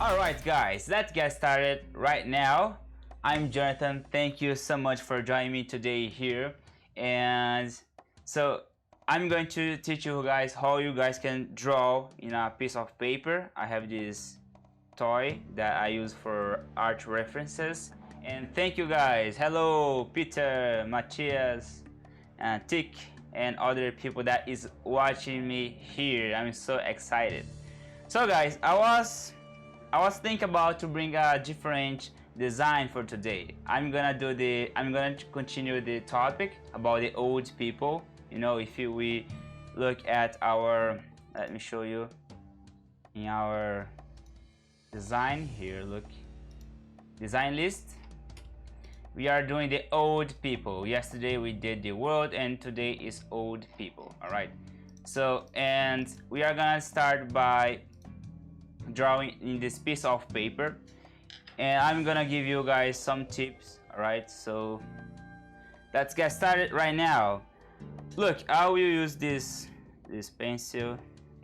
Alright guys, let's get started right now. I'm Jonathan. Thank you so much for joining me today here. And so I'm going to teach you guys how you guys can draw in a piece of paper. I have this toy that I use for art references. And thank you guys. Hello Peter, Matthias, and Tick, and other people that is watching me here. I'm so excited. So guys, I was thinking about to bring a different design for today. I'm gonna continue the topic about the old people. You know, if we look at our, let me show you in our design here, look, design list. We are doing the old people. Yesterday we did the world and today is old people. All right. So, and we are gonna start by drawing in this piece of paper, and I'm gonna give you guys some tips. All right, so let's get started right now. Look, I will use this pencil,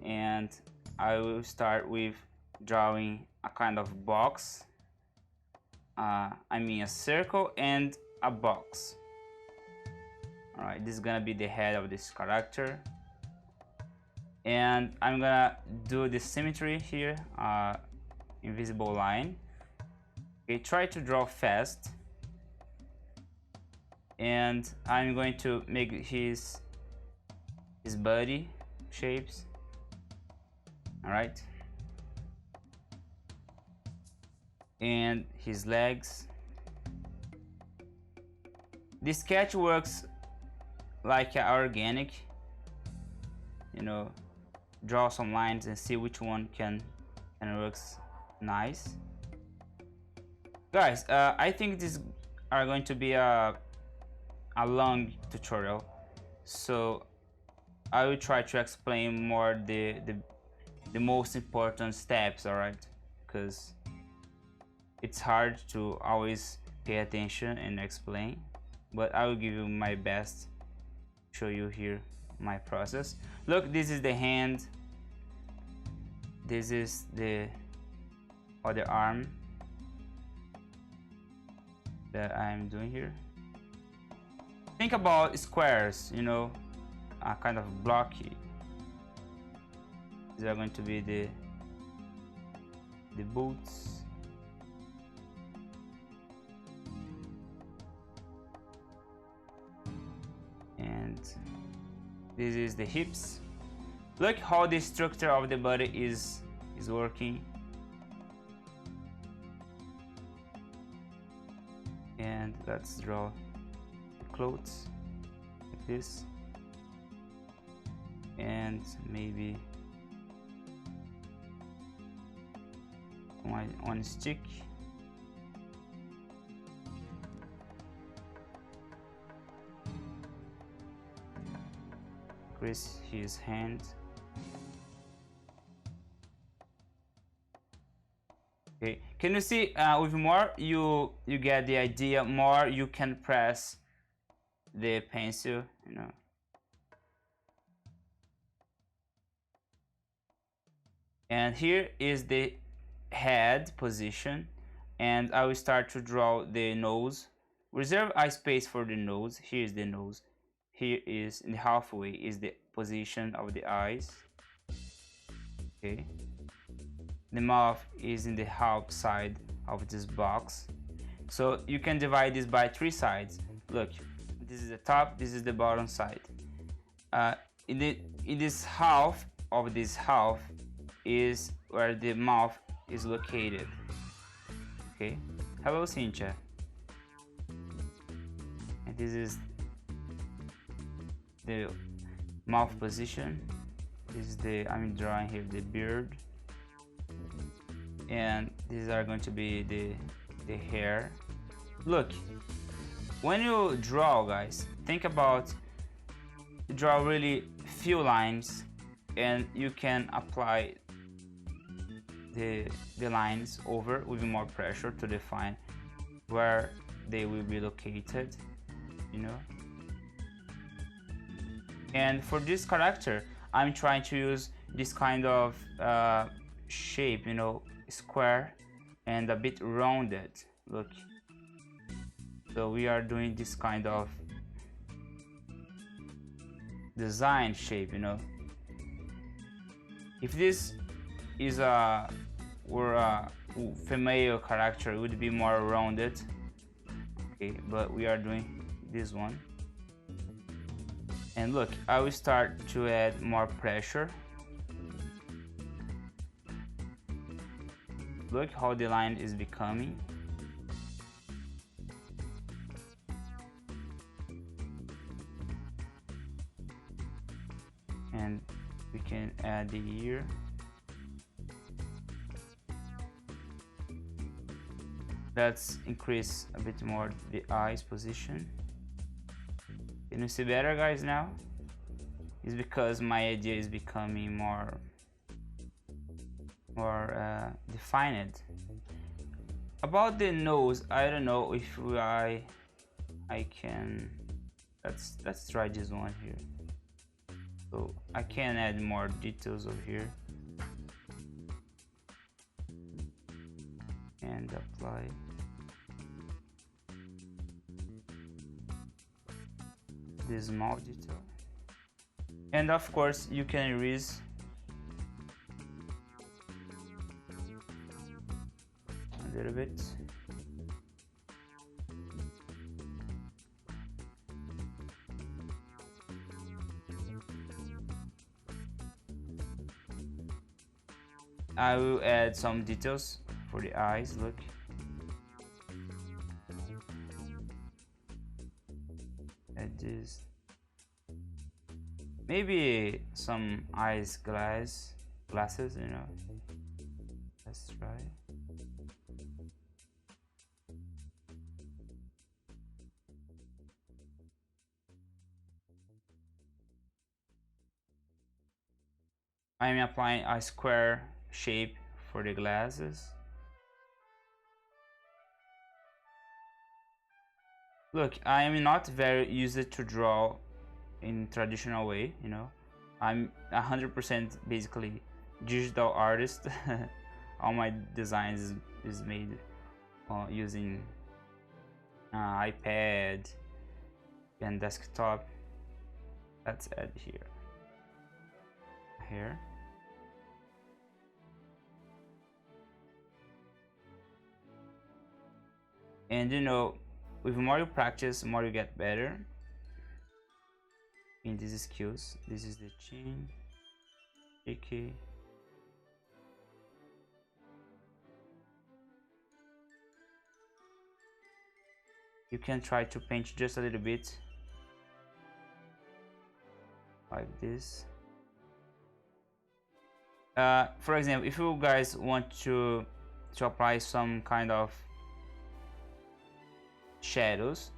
and I will start with drawing a kind of box. I mean a circle and a box. All right, this is gonna be the head of this character. And I'm gonna do the symmetry here, invisible line. Okay, try to draw fast. And I'm going to make his body shapes. All right. And his legs. This sketch works like organic, you know. Draw some lines and see which one can works nice. Guys, I think these are going to be a long tutorial, so I will try to explain more the most important steps. All right, because it's hard to always pay attention and explain, but I will give you my best to show you here my process. Look, this is the hand, this is the other arm that I'm doing here. Think about squares, you know, a kind of blocky. These are going to be the boots. And this is the hips. Look how the structure of the body is working. And let's draw the clothes like this. And maybe one stick. Crease his hand. Okay, can you see with more you get the idea, more you can press the pencil, you know. And here is the head position, and I will start to draw the nose. Reserve a space for the nose. Here is the nose. Here is in the halfway is the position of the eyes. Okay. The mouth is in the half side of this box. So you can divide this by 3 sides. Look, this is the top, this is the bottom side. In this half of this half is where the mouth is located. Okay. Hello, Cynthia. And this is the mouth position. This is I'm drawing here the beard, and these are going to be the hair. Look, when you draw, guys, think about draw really few lines, and you can apply the lines over with more pressure to define where they will be located, you know. And for this character, I'm trying to use this kind of shape, you know, square and a bit rounded. Look, so we are doing this kind of design shape, you know. If this is a female character, it would be more rounded. Okay, but we are doing this one. And look, I will start to add more pressure. Look how the line is becoming. And we can add the ear. Let's increase a bit more the eyes position. Can you see better, guys, now? It's because my idea is becoming more defined. About the nose, I don't know if I can. Let's try this one here. So I can add more details over here and apply. This small detail, and of course you can erase a little bit. I will add some details for the eyes. Look, add this, maybe some glasses, you know. Let's try. I am applying a square shape for the glasses. Look, I am not very used to draw in traditional way, you know. I'm 100% basically digital artist. All my designs is made using iPad and desktop. Let's add here. And you know, with more you practice, more you get better in these skills. This is the chin, cheeky. You can try to paint just a little bit like this. For example, if you guys want to apply some kind of shadows,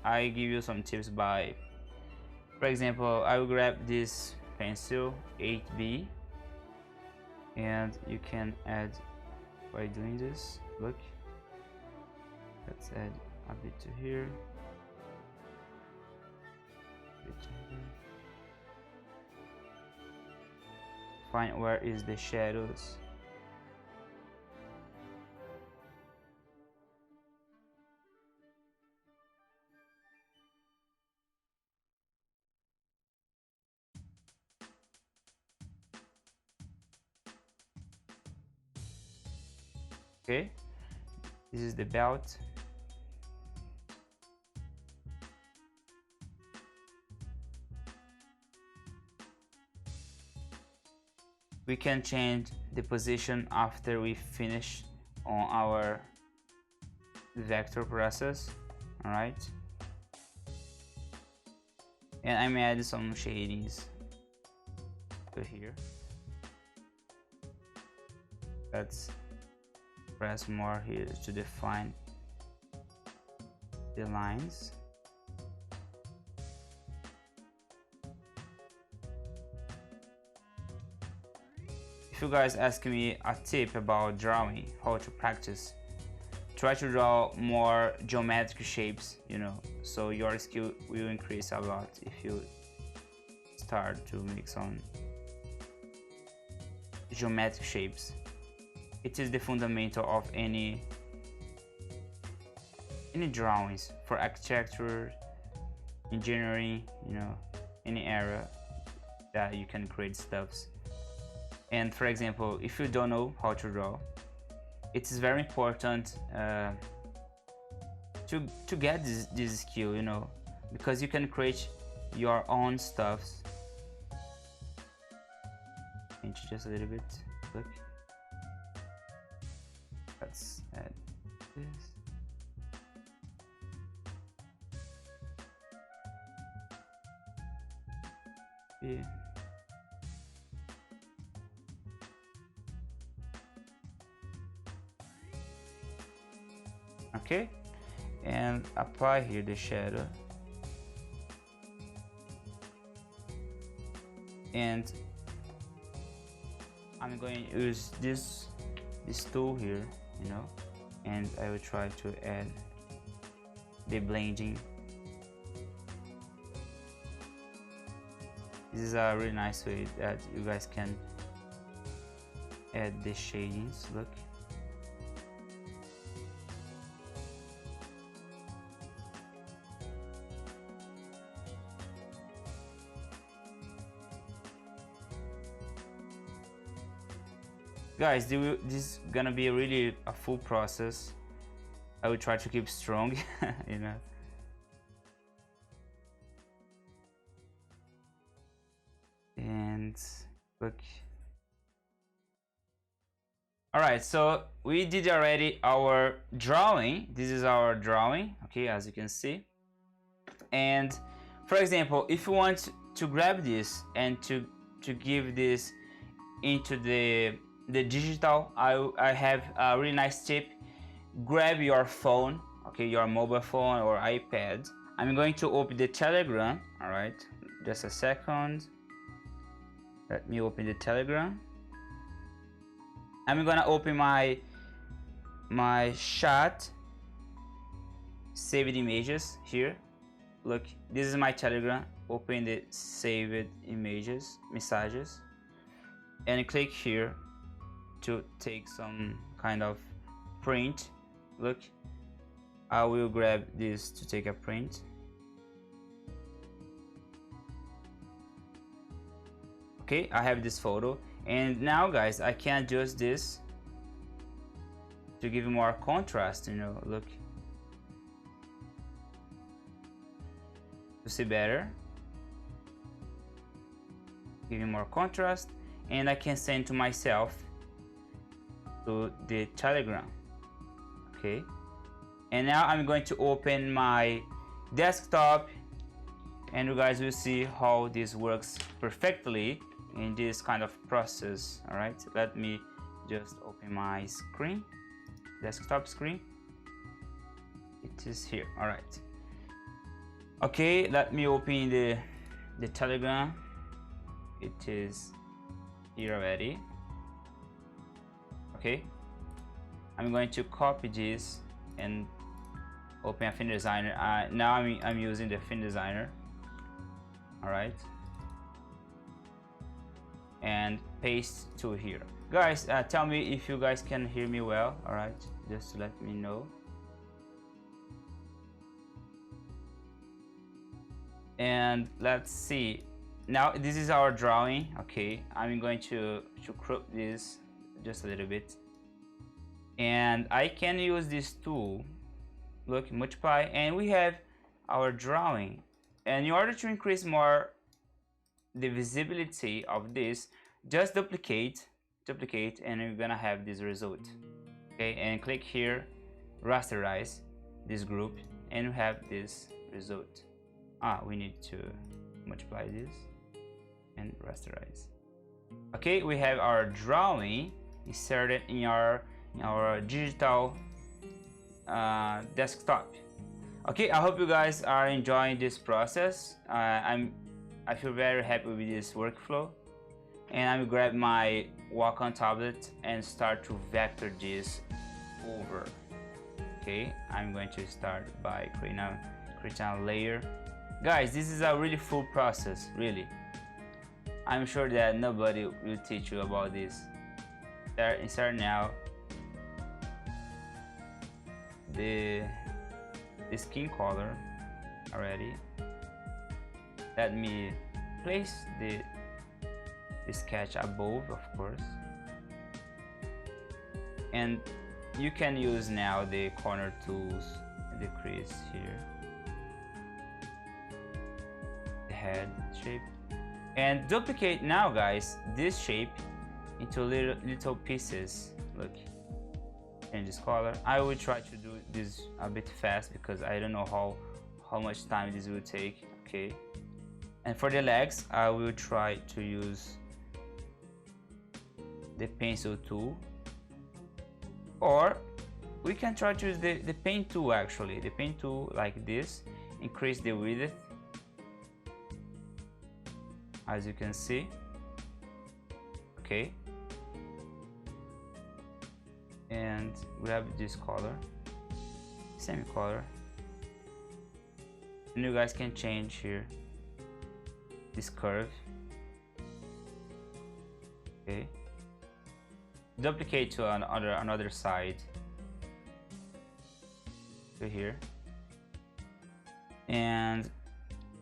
I give you some tips by, for example, I will grab this pencil 8B and you can add by doing this. Look, let's add a bit to here, a bit to here. Find where is the shadows. Okay, this is the belt. We can change the position after we finish on our vector process. All right, and I'm adding some shadings to here. Let's press more here to define the lines. If you guys ask me a tip about drawing, how to practice, try to draw more geometric shapes, you know, so your skill will increase a lot if you start to make some geometric shapes. it is the fundamental of any drawings for architecture, engineering, you know, any area that you can create stuffs. And for example, if you don't know how to draw, it is very important to get this skill, you know, because you can create your own stuffs. Change just a little bit. Look, let's add this. Yeah. Okay, and apply here the shadow, and I'm going to use this tool here, you know, and I will try to add the blending. This is a really nice way that you guys can add the shadings. Look. Guys, this is gonna be really a full process. I will try to keep strong, you know. And look. Alright, so we did already our drawing. This is our drawing, okay, as you can see. And for example, if you want to grab this and to give this into the digital, I have a really nice tip. Grab your phone, okay, your mobile phone or iPad. I'm going to open the Telegram. All right, just a second. Let me open the Telegram. I'm gonna open my chat saved images here. Look, this is my Telegram. Open the saved images, messages, and click here to take some kind of print. Look, I will grab this to take a print. Okay, I have this photo, and now guys, I can adjust this to give more contrast, you know. Look, to see better, give you more contrast, and I can send to myself to the Telegram. Okay, and now I'm going to open my desktop, and you guys will see how this works perfectly in this kind of process. All right, let me just open my screen, desktop screen. It is here. All right, okay, let me open the Telegram. It is here already. Okay, I'm going to copy this and open Affinity Designer. Now I'm using the Affinity Designer. All right, and paste to here. Guys, tell me if you guys can hear me well. All right, just to let me know. And let's see. Now this is our drawing. Okay, I'm going to crop this just a little bit, and I can use this tool. Look, multiply, and we have our drawing. And in order to increase more the visibility of this, just duplicate, and you're gonna have this result. Okay, and click here, rasterize this group, and you have this result. We need to multiply this and rasterize. Okay, we have our drawing inserted in our digital desktop. Okay, I hope you guys are enjoying this process. I feel very happy with this workflow, and I'm grab my Wacom tablet and start to vector this over. Okay, I'm going to start by creating a layer. Guys, this is a really full process, really. I'm sure that nobody will teach you about this. Insert now, the skin color already. Let me place the sketch above, of course, and you can use now the corner tools and the crease here, the head shape, and duplicate now, guys, this shape into little pieces. Look, change this color. I will try to do this a bit fast because I don't know how much time this will take. Okay, and for the legs I will try to use the pencil tool, or we can try to use the pen tool. Actually, the pen tool, like this, increase the width, as you can see. Okay, and grab this color, same color, and you guys can change here this curve. Okay, duplicate to another side to here, and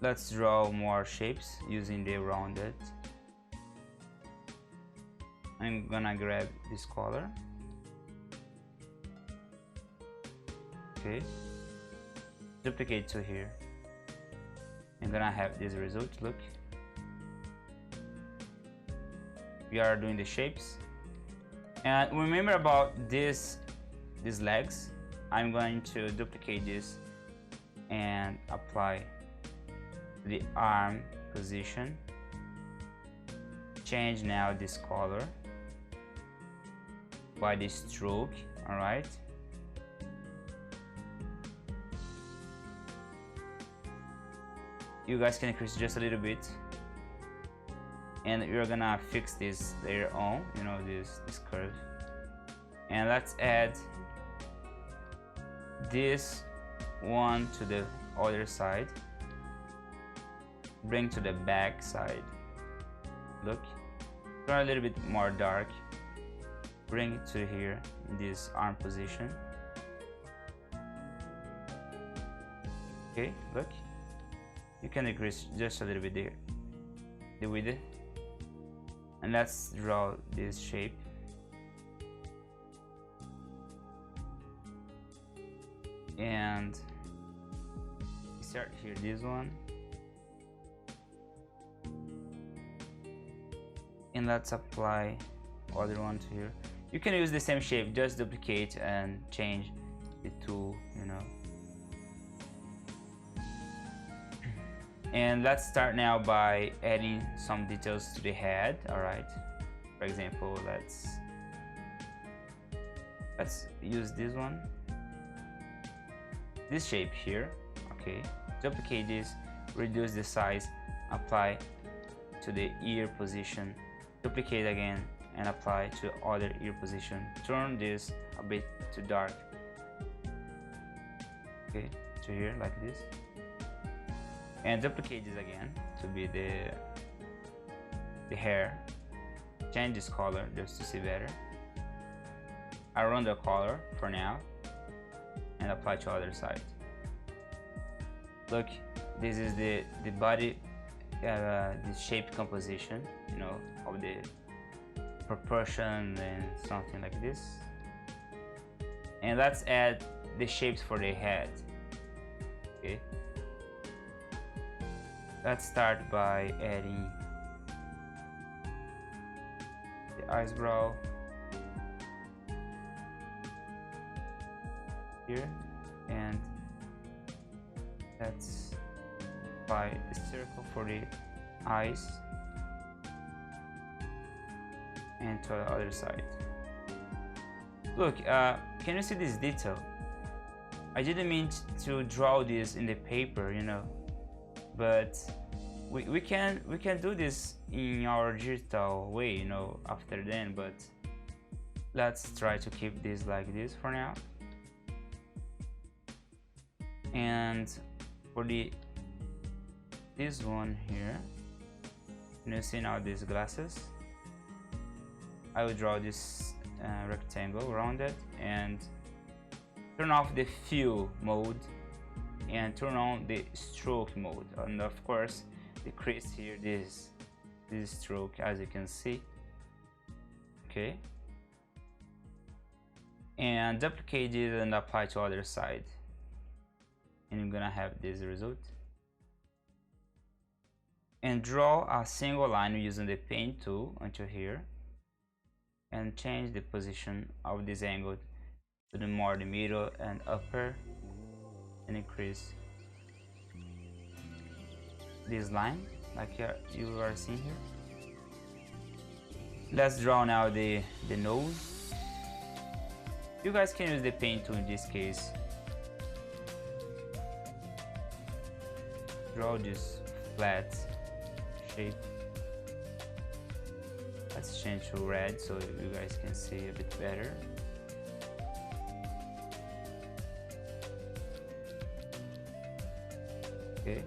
let's draw more shapes using the rounded. I'm gonna grab this color. Okay, duplicate to here. I'm gonna have this result. Look, we are doing the shapes, and remember about these legs. I'm going to duplicate this and apply the arm position. Change now this color by the stroke. All right, you guys can increase just a little bit, and you're gonna fix this later on, you know, this curve. And let's add this one to the other side, bring to the back side. Look, turn a little bit more dark, bring it to here in this arm position. Okay, look, you can increase just a little bit there, the width. And let's draw this shape. And start here, this one, and let's apply other one to here. You can use the same shape, just duplicate and change the tool, you know. And let's start now by adding some details to the head. All right, for example, let's use this one, this shape here. Okay, duplicate this, reduce the size, apply to the ear position, duplicate again and apply to other ear position. Turn this a bit to dark, okay, to here, like this, and duplicate this again to be the hair. Change this color just to see better. I run the color for now and apply to other side. Look, this is the body, the shape composition, you know, of the proportion and something like this. And let's add the shapes for the head. Okay, let's start by adding the eyebrow here, and let's apply the circle for the eyes and to the other side. Look, can you see this detail? I didn't mean to draw this in the paper, you know, but we can do this in our digital way, you know, after then. But let's try to keep this like this for now. And for this one here, you see now these glasses, I will draw this rectangle around it and turn off the fill mode and turn on the stroke mode, and of course decrease here this stroke, as you can see. Okay, and duplicate it and apply to other side, and you're gonna have this result. And draw a single line using the pen tool until here, and change the position of this angle to the more the middle and upper, and increase this line like you are seeing here. Let's draw now the nose. You guys can use the pen tool in this case. Draw this flat shape. Let's change to red so you guys can see a bit better. Okay,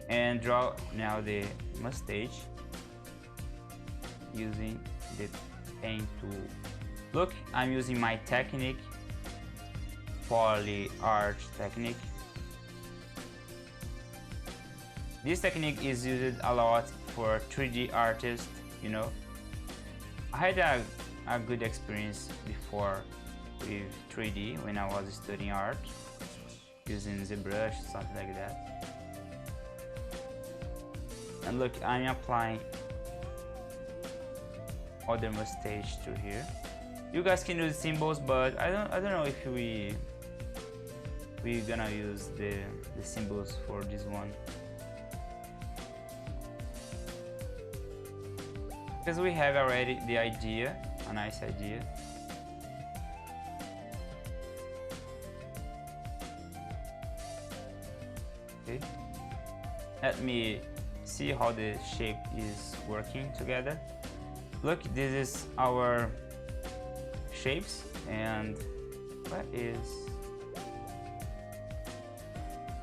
and draw now the mustache using the pen tool. Look, I'm using my technique, poly arch technique. This technique is used a lot for 3D artists, you know. I had a good experience before with 3D when I was studying art, using ZBrush, something like that. And look, I'm applying other mustache to here. You guys can use symbols, but I don't know if we're gonna use the symbols for this one, because we have already the idea, a nice idea. Okay, let me see how the shape is working together. Look, this is our shapes, and what is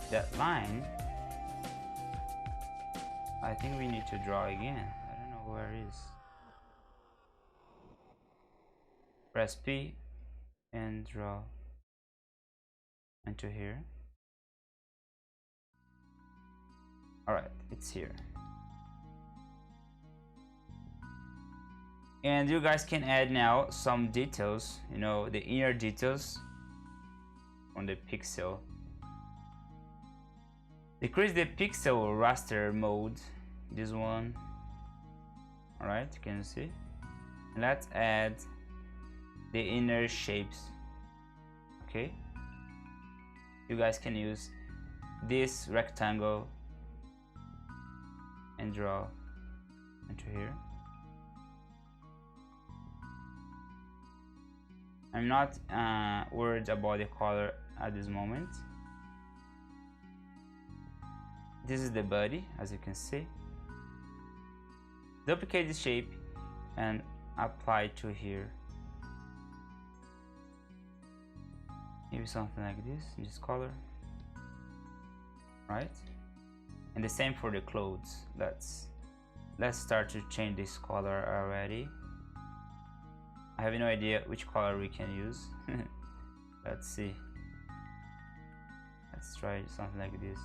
that line? I think we need to draw again. I don't know where it is. Press P and draw into here. Alright, it's here. And you guys can add now some details, you know, the inner details on the pixel. Decrease the pixel raster mode, this one. Alright, you can see. Let's add the inner shapes. Okay, you guys can use this rectangle and draw into here. I'm not worried about the color at this moment. This is the body, as you can see. Duplicate the shape and apply to here. Maybe something like this color, right? And the same for the clothes. Let's start to change this color already. I have no idea which color we can use. Let's see. Let's try something like this.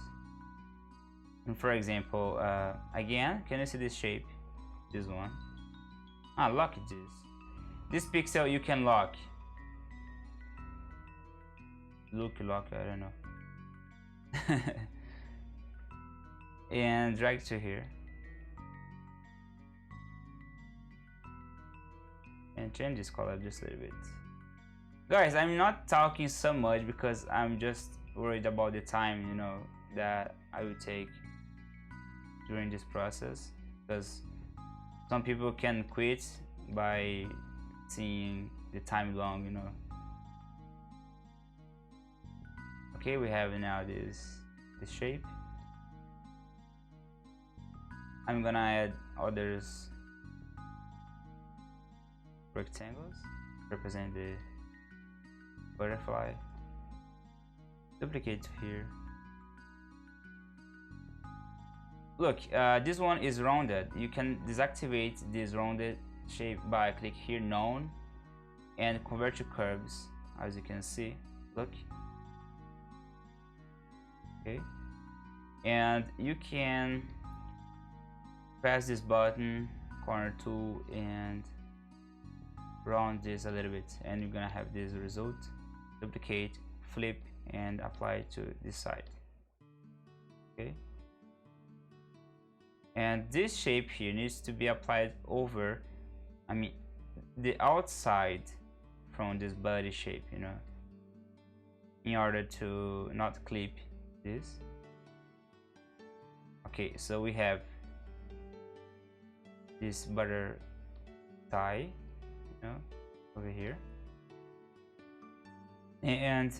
And for example, again, can you see this shape? This one. Lock this. This pixel you can lock. Look, I don't know. And drag to here. And change this color just a little bit. Guys, I'm not talking so much because I'm just worried about the time, you know, that I will take during this process, because some people can quit by seeing the time long, you know. Okay, we have now this shape. I'm gonna add others rectangles represent the butterfly. Duplicate here. Look, this one is rounded. You can deactivate this rounded shape by click here, none, and convert to curves, as you can see. Look. Okay. And you can press this button, corner tool, and round this a little bit, and you're gonna have this result. Duplicate, flip, and apply it to this side. Okay. And this shape here needs to be applied over, I mean, the outside from this body shape, you know, in order to not clip this. Okay, so we have this butter tie, you know, over here, and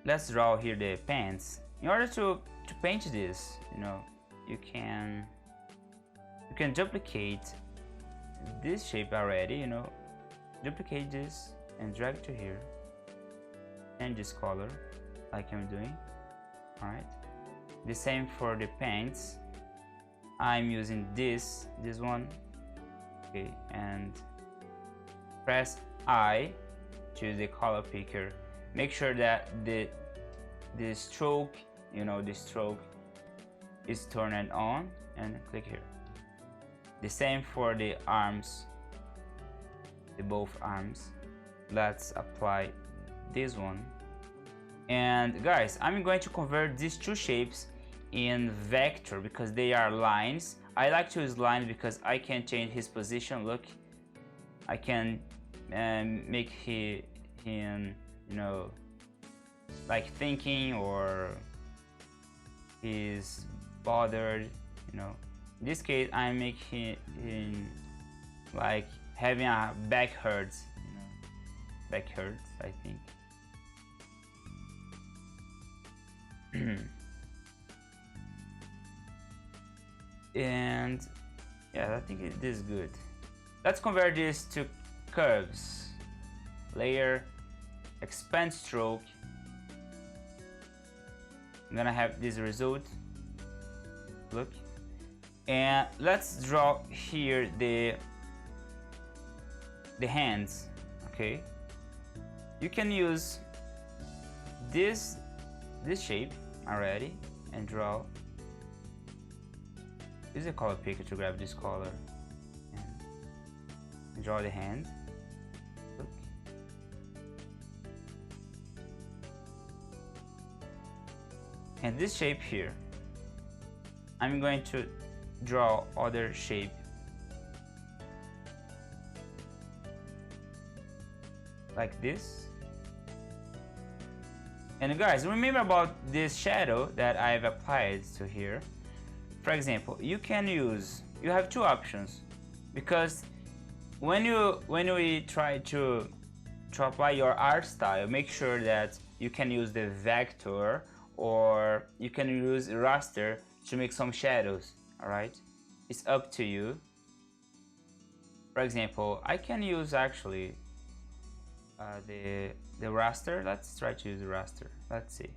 let's draw here the pants. In order to paint this, you know, you can duplicate this shape already, you know, duplicate this and drag it to here, and this color like I'm doing. All right, the same for the pants. I'm using this one. Okay, and press I, choose the color picker. Make sure that the stroke, you know, the stroke is turned on, and click here. The same for the arms, both arms. Let's apply this one. And guys, I'm going to convert these two shapes in vector because they are lines. I like to use lines because I can change his position. Look, I can make him, you know, like thinking, or he's bothered, you know. In this case, I make him like having a back hurts, you know, back hurts, I think. And yeah, I think this is good. Let's convert this to curves. Layer, expand stroke. I'm gonna have this result. Look, and let's draw here the hands. Okay, you can use this shape already and draw. Use a color picker to grab this color and draw the hand. Look. And this shape here, I'm going to draw other shape. Like this. And guys, remember about this shadow that I've applied to here. For example, you have two options, because when we try to apply your art style, make sure that you can use the vector, or you can use raster to make some shadows. All right, it's up to you. For example, I can use actually the raster. Let's try to use the raster. Let's see.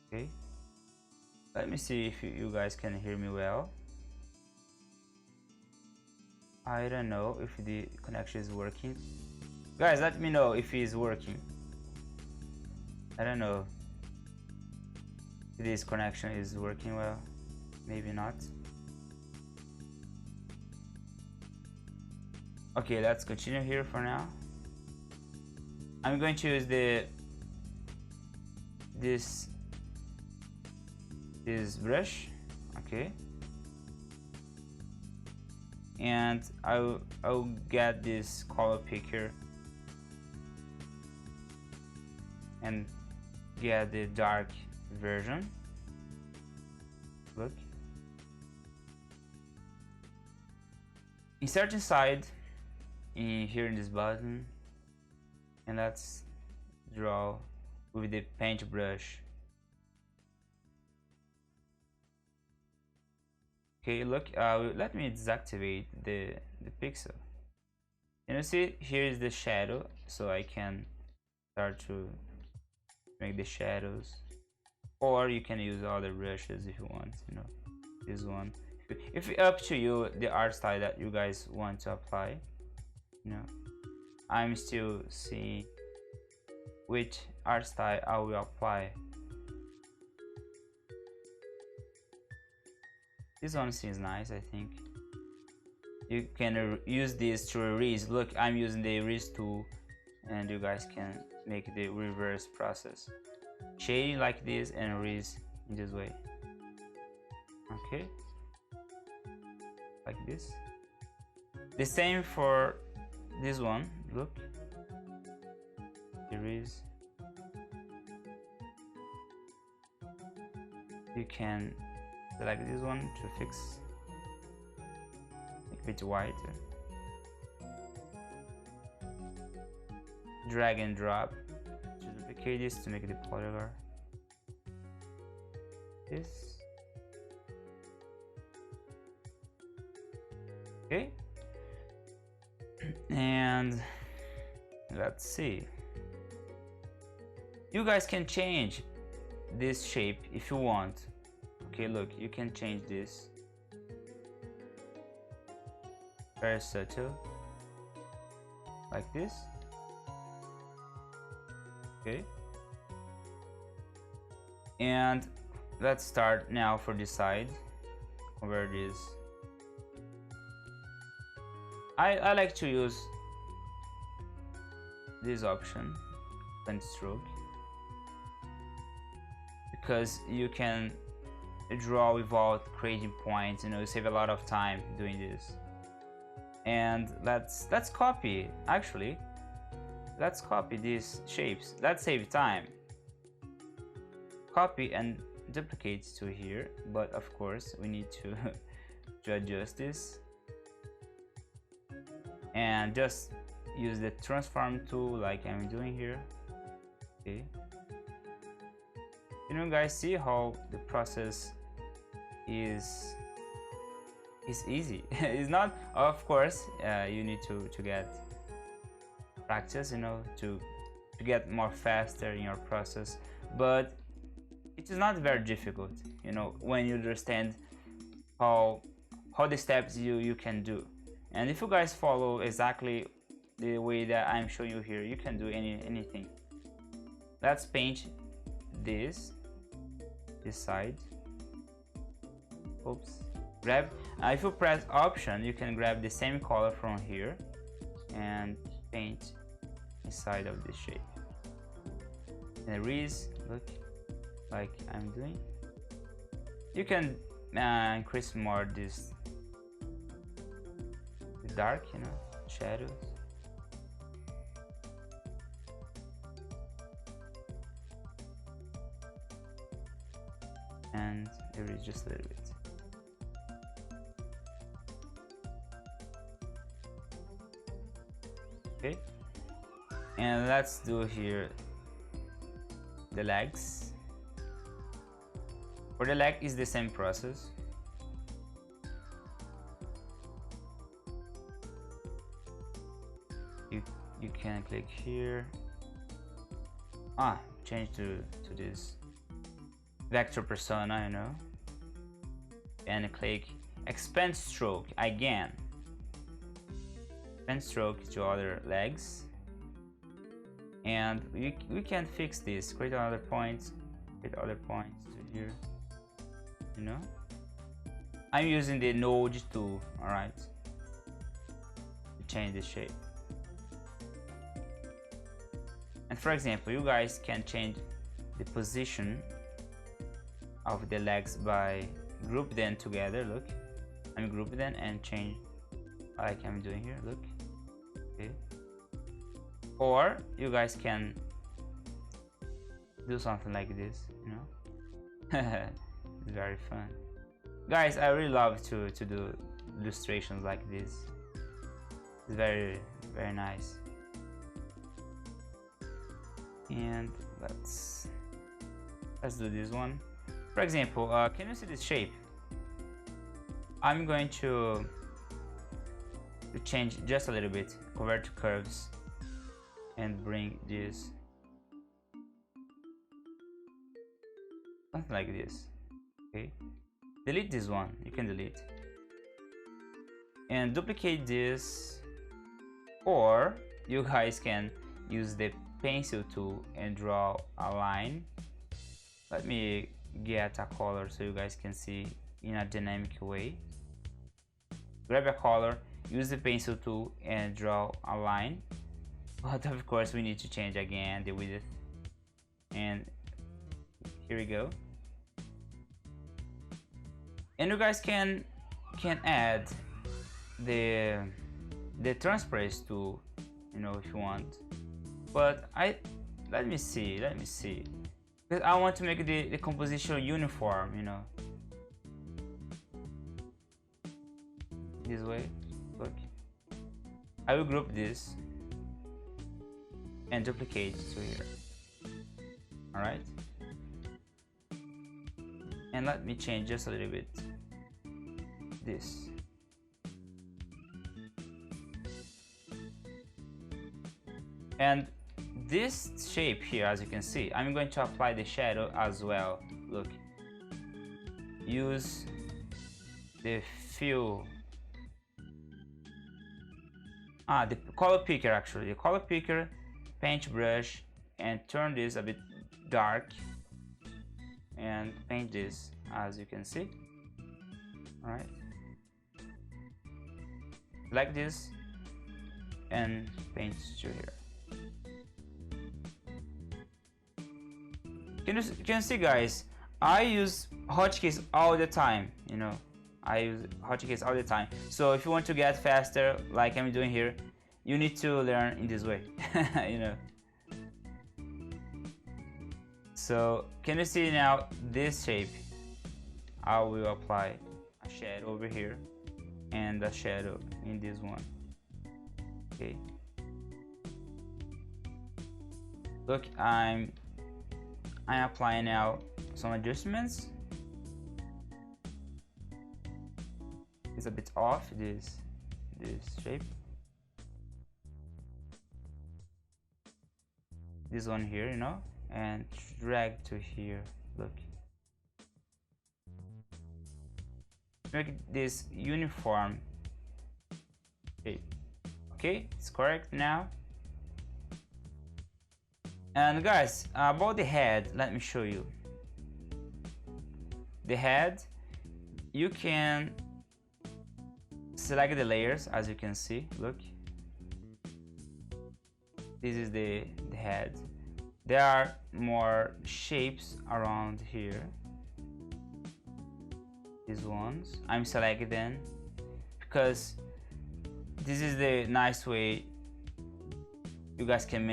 Okay, let me see if you guys can hear me well. I don't know if the connection is working. Guys, let me know if it's working. I don't know if this connection is working well. Maybe not. Okay, let's continue here for now. I'm going to use this brush. Okay, and I'll get this color picker and get the dark version. Look, insert inside here in this button, and let's draw with the paintbrush. Okay, look, let me deactivate the pixel. And you see here is the shadow, so I can start to make the shadows, or you can use other brushes if you want, you know, this one. If up to you the art style that you guys want to apply, you know. I'm still seeing which art style I will apply. This one seems nice, I think. You can use this to erase. Look, I'm using the erase tool, and you guys can make the reverse process. Shading like this and erase in this way. Okay, like this. The same for this one. Look, erase. You can select this one to fix, make a bit whiter. Drag and drop to duplicate this to make the polygon. This. Okay. And let's see. You guys can change this shape if you want. Okay, look, you can change this. Very subtle, like this. Okay, and let's start now for this side. Convert this. I like to use this option, pen stroke, because you can draw without creating points. You know, you save a lot of time doing this. And let's copy. Actually, let's copy these shapes. Let's save time. Copy and duplicate to here, but of course we need to to adjust this, and just use the transform tool like I'm doing here. Okay, you know, guys, see how the process is easy. It's not, of course, you need to get practice, you know, to get more faster in your process, but it is not very difficult, you know, when you understand how the steps you can do. And if you guys follow exactly the way that I'm showing you here, you can do anything. Let's paint this side. Oops. Grab, if you press option, you can grab the same color from here and paint inside of this shape. And erase, look, like I'm doing. You can increase more this dark, you know, shadows. And erase just a little bit. Okay, and let's do here the legs. For the leg is the same process. You can click here, change to this vector persona, you know, and click expand stroke again. Pen stroke to other legs, and we can fix this. Create another point, create other points to here. You know, I'm using the node tool. All right, to change the shape. And for example, you guys can change the position of the legs by group them together. Look, I'm group them and change like I'm doing here. Look. Okay. Or you guys can do something like this, you know. It's very fun, guys. I really love to do illustrations like this. It's very nice. And let's do this one. For example, can you see this shape? I'm going to change just a little bit, convert to curves, and bring this something like this. Okay, delete this one, you can delete, and duplicate this, or you guys can use the pencil tool and draw a line. Let me get a color so you guys can see in a dynamic way. Grab a color, use the pencil tool and draw a line, but of course we need to change again the width, and here we go. And you guys can add the transparency tool, you know, if you want, but let me see, because I want to make the composition uniform, you know, this way. Look, I will group this and duplicate to here. All right, and let me change just a little bit this. And this shape here, as you can see, I'm going to apply the shadow as well. Look, use the the color picker, actually, the color picker paintbrush, and turn this a bit dark and paint this, as you can see. All right, like this, and paint to here. You can see, guys, I use hotkeys all the time, you know, I use hotkeys all the time. So if you want to get faster, like I'm doing here, you need to learn in this way. You know. So can you see now this shape? I will apply a shadow over here and a shadow in this one. Okay. Look, I'm applying now some adjustments. It's a bit off, this shape. This one here, you know, and drag to here. Look, make this uniform shape. Okay, it's correct now. And guys, about the head, let me show you. The head, you can select the layers, as you can see. Look, this is the head. There are more shapes around here. These ones, I'm selecting them because this is the nice way you guys can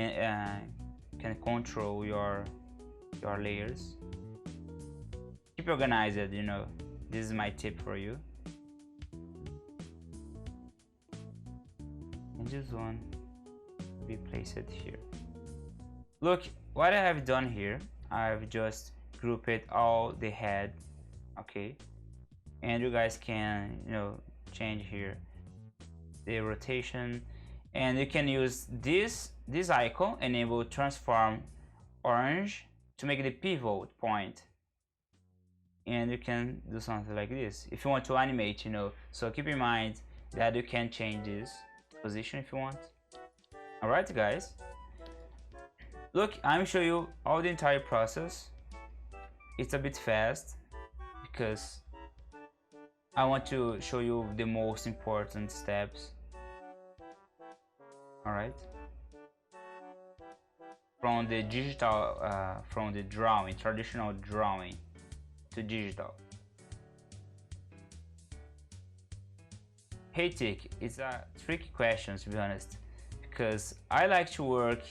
control your layers. Keep organized, you know. This is my tip for you. And this one will be placed here. Look, what I have done here, I've just grouped all the head, okay? And you guys can, you know, change here the rotation, and you can use this icon, enable transform orange, to make the pivot point. And you can do something like this if you want to animate, you know. So keep in mind that you can change this position if you want. All right, guys. Look, I'm showing you all the entire process. It's a bit fast because I want to show you the most important steps. All right. From the digital, from the drawing, traditional drawing, to digital. Hectic is a tricky question, to be honest, because I like to work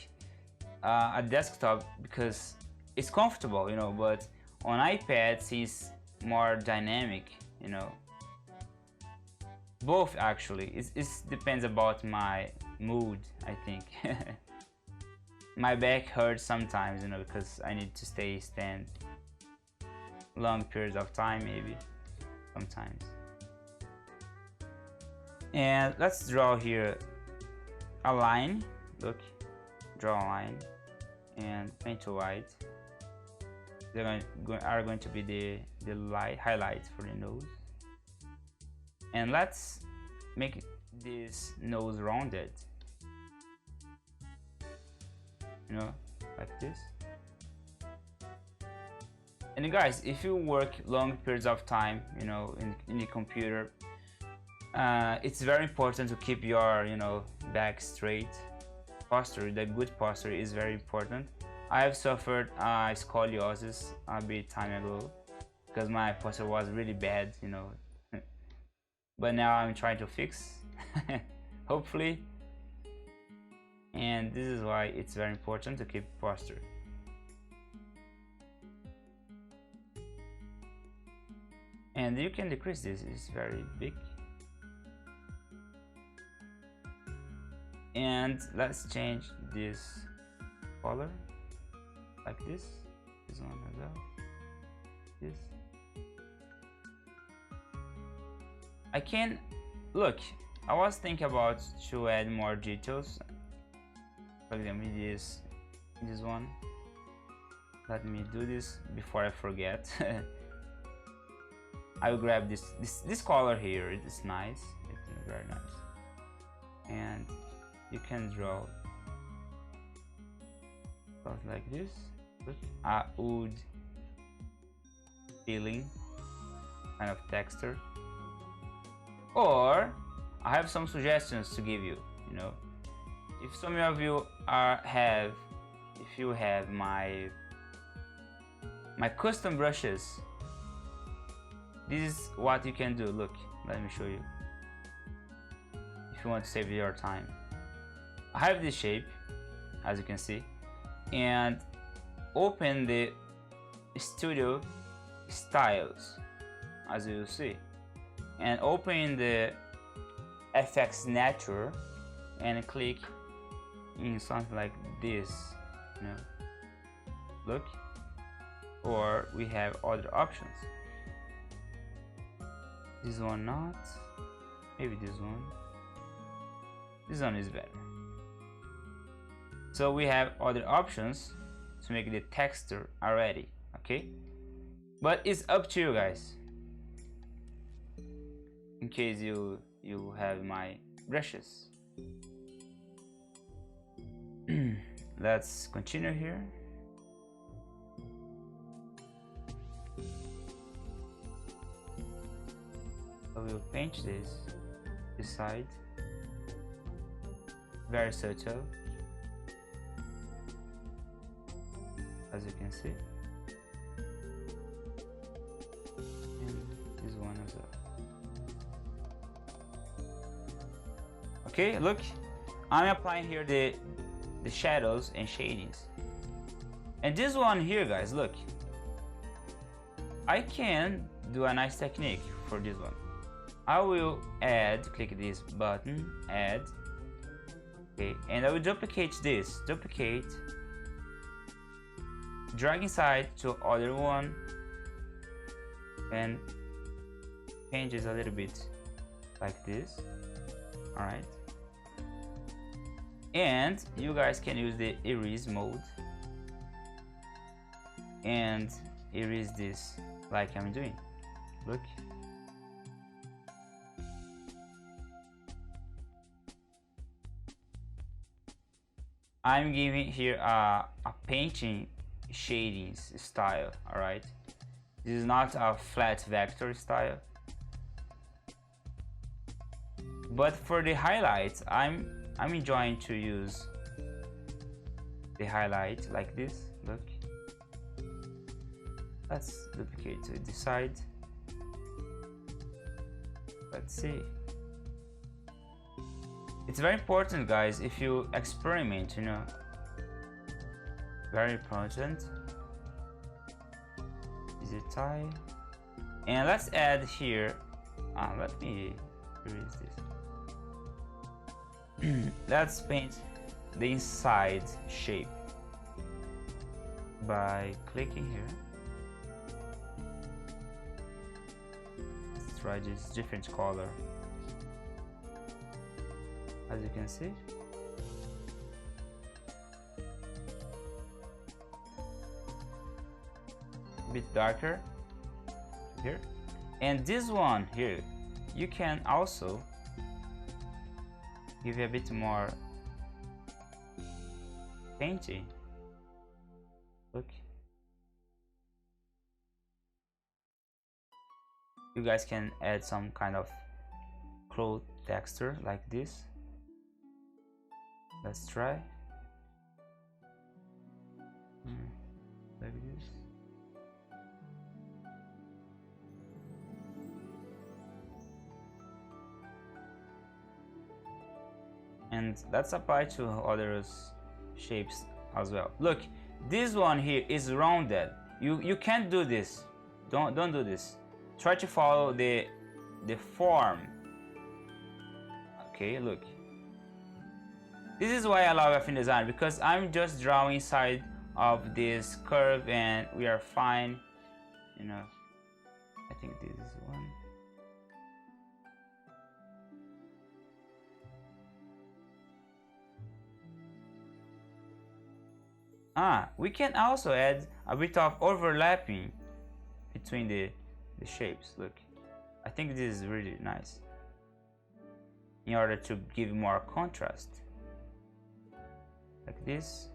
at desktop because it's comfortable, you know, but on iPad it's more dynamic, you know. Both, actually. It depends about my mood, I think. My back hurts sometimes, you know, because I need to stand long periods of time, maybe sometimes. And let's draw here a line. Look, draw a line and paint to white. They are going to be the light highlights for the nose. And let's make this nose rounded. you know, like this. And guys, if you work long periods of time, you know, in the computer, it's very important to keep your, you know, back straight. Posture, the good posture is very important. I have suffered scoliosis a bit time ago because my posture was really bad, you know. But now I'm trying to fix, hopefully. And this is why it's very important to keep posture. And you can decrease this, it's very big. And let's change this color like this one as well. This I can look. I was thinking about to add more details. For example, this one. Let me do this before I forget. I will grab this color here. It is nice. It's very nice. And you can draw something like this. Look, a wood feeling kind of texture. Or I have some suggestions to give you. You know, if some of you have my custom brushes, this is what you can do. Look, let me show you. If you want to save your time, I have this shape, as you can see, and open the studio styles, as you see, and open the FX Nature and click in something like this, you know. Look, or we have other options. This one not, maybe this one. This one is better. So we have other options to make the texture already, okay? But it's up to you guys. In case you have my brushes. Let's continue here. So we'll paint this side. Very subtle, as you can see. And this one as well. Okay, look, I'm applying here the shadows and shadings. And this one here, guys, look, I can do a nice technique for this one. I will add, click this button, add, okay, and I will duplicate this, drag inside to other one, and change this a little bit like this. All right. And you guys can use the erase mode and erase this like I'm doing. Look. I'm giving here a painting shadings style, all right? This is not a flat vector style. But for the highlights, I'm enjoying to use the highlight like this. Look, let's duplicate to the side. Let's see. It's very important, guys, if you experiment, you know, very important. Is it tie? And let's add here, let me erase this. Let's paint the inside shape by clicking here. Let's try this different color. As you can see, a bit darker here. And this one here, you can also give it a bit more painting you guys can add some kind of cloth texture like this. Let's try. Like this. And let's apply to other shapes as well. Look, this one here is rounded. You can't do this. Don't do this. Try to follow the form. Okay, look. This is why I love Affinity Designer, because I'm just drawing inside of this curve and we are fine. You know, I think this is one. We can also add a bit of overlapping between the shapes. Look, I think this is really nice in order to give more contrast, like this.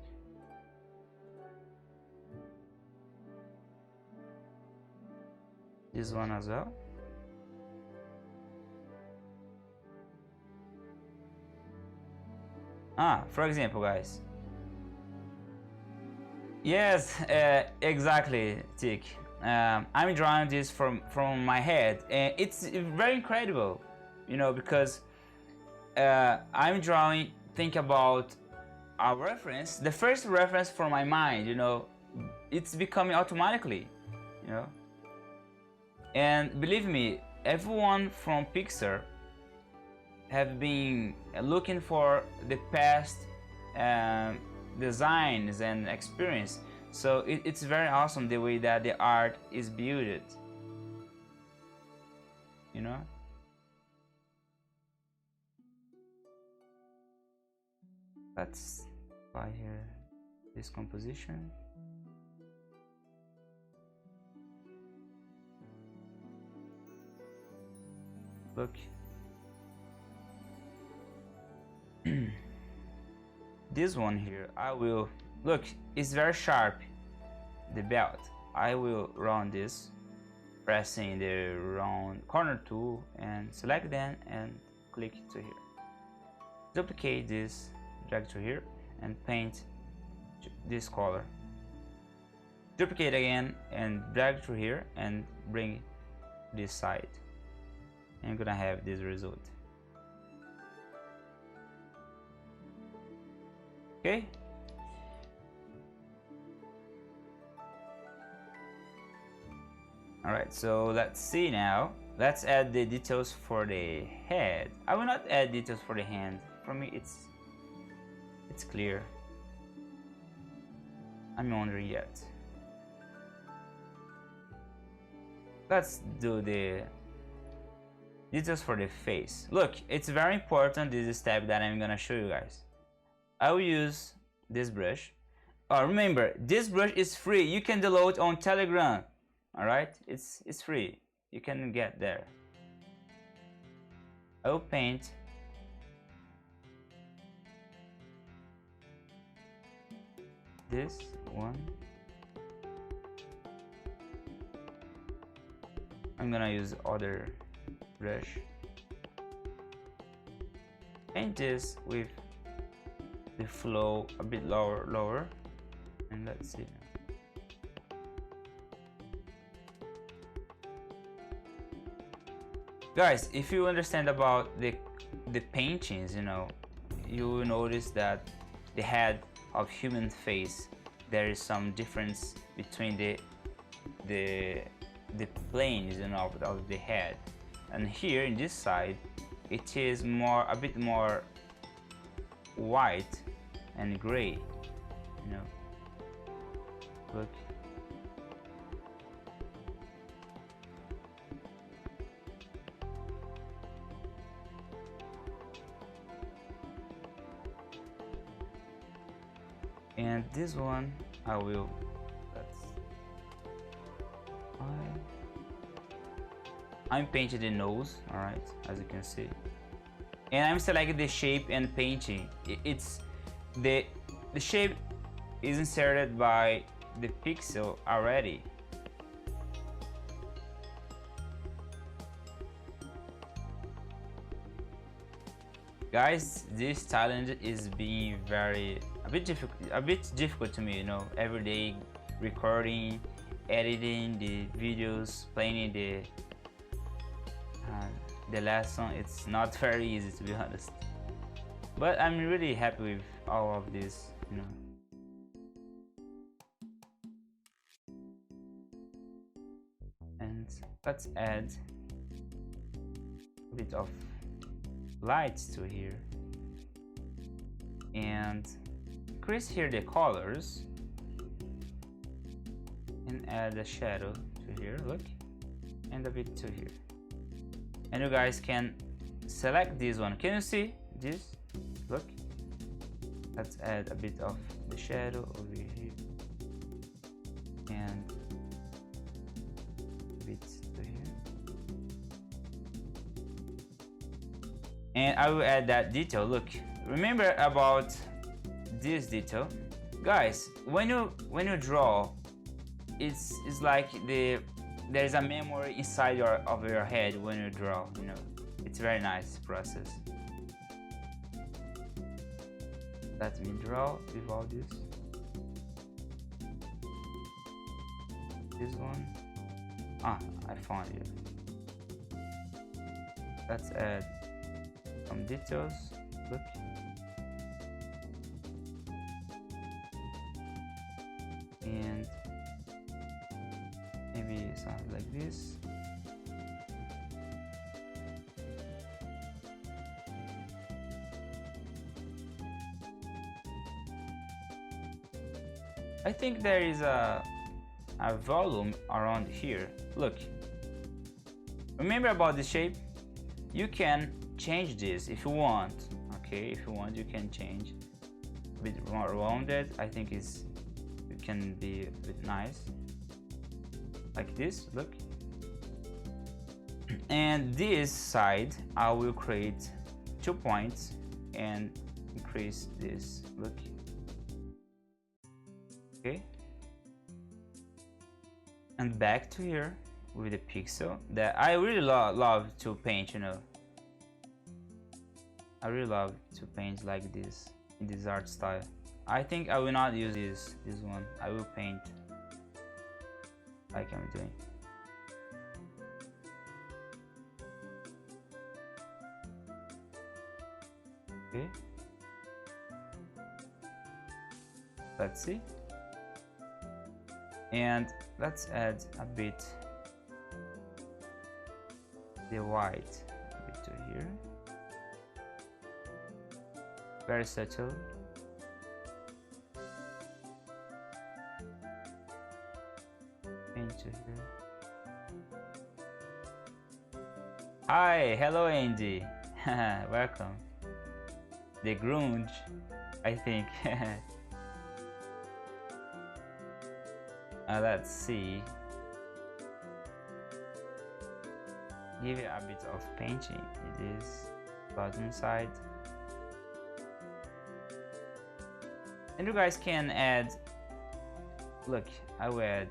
This one as well. For example, guys. Yes, exactly, Tick. I'm drawing this from my head, and it's very incredible, you know, because I'm drawing, think about a reference, the first reference for my mind, you know, it's becoming automatically, you know. And believe me, everyone from Pixar have been looking for the past designs and experience. So it's very awesome the way that the art is built, you know. Let's apply here this composition. Look. This one here, I will look, it's very sharp, the belt. I will round this, pressing the round corner tool and select them and click to here. Duplicate this, drag to here and paint this color. Duplicate again and drag to here and bring this side. And I'm gonna have this result. Okay. Alright, so let's see now. Let's add the details for the head. I will not add details for the hand. For me, it's clear. I'm wondering yet. Let's do the details for the face. Look, it's very important, this step that I'm gonna show you guys. I will use this brush. Remember, this brush is free. You can download on Telegram. Alright, it's free. You can get there. I will paint this one. I'm gonna use other brush. Paint this with the flow a bit lower, and let's see. Guys, if you understand about the paintings, you know, you will notice that the head of human face, there is some difference between the planes, you know, of the head, and here in this side it is a bit more white and gray, you know. Look. And this one I will, I'm painting the nose, alright, as you can see. And I'm selecting the shape and painting. It's the shape is inserted by the pixel already. Guys, this challenge is being a bit difficult to me, you know, every day recording, editing the videos, planning the lesson. It's not very easy, to be honest, but I'm really happy with all of this, you know. And let's add a bit of lights to here and increase here the colors and add a shadow to here, look, and a bit to here. And you guys can select this one. Can you see this? Look, let's add a bit of the shadow over here and a bit to here. And I will add that detail. Look, remember about this detail, guys. When you draw, it's like there's a memory inside of your head when you draw. You know, it's a very nice process. Let me draw with all this. This one. I found it. Let's add some details. Look, and maybe something like this. I think there is a volume around here. Look, remember about the shape? You can change this if you want. Okay, if you want, you can change a bit more rounded. I think it can be a bit nice, like this. Look, and this side I will create 2 points and increase this. Look, okay, and back to here with the pixel that I really love to paint, you know. I really love to paint like this in this art style. I think I will not use this one. I will paint like I'm doing. Okay, let's see, and let's add a bit the white a bit to here. Very subtle. Into here. Hi, hello Andy. Welcome. The grunge, I think. Let's see. Give it a bit of painting in this bottom side. And you guys can add, look, I will add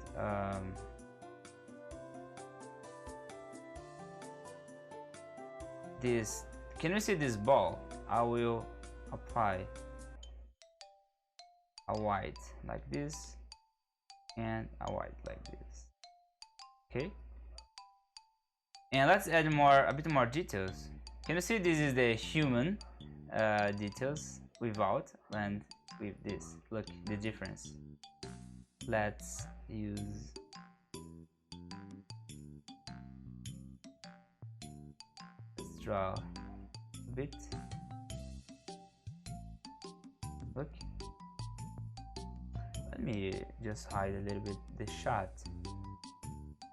this. Can you see this ball? I will apply a white like this and a white like this. Okay, and let's add a bit more details. Can you see this is the human details without and with this? Look the difference. Let's use draw a bit. Look, let me just hide a little bit the shot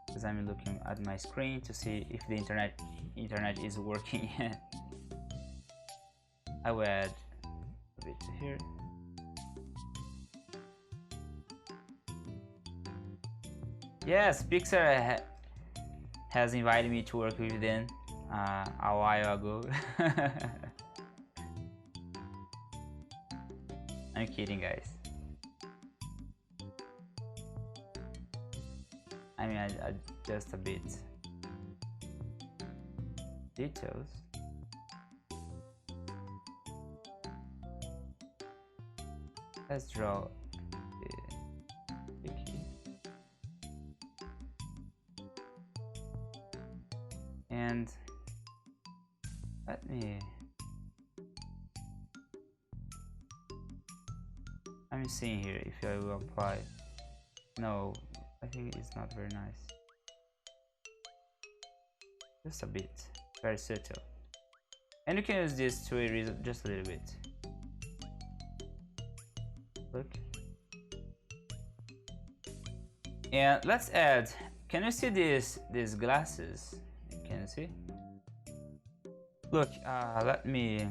because I'm looking at my screen to see if the internet is working. I will add a bit here. Yes, Pixar has invited me to work with them a while ago. I'm kidding, guys. I mean, I just a bit details. Let's draw the key. And I'm seeing here if I will apply. No, I think it's not very nice. Just a bit, very subtle. And you can use this to erase it just a little bit. Look. And let's add. Can you see these glasses? Can you see? Look, let me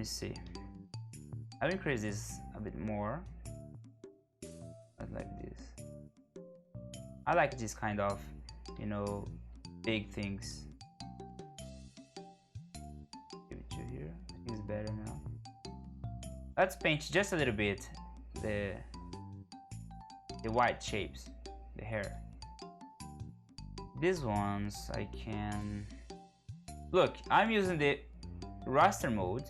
see. I'll increase this a bit more. Like this. I like this kind of, you know, big things. Give it to here. I think it's better now. Let's paint just a little bit the white shapes, the hair. These ones I can. Look, I'm using the raster mode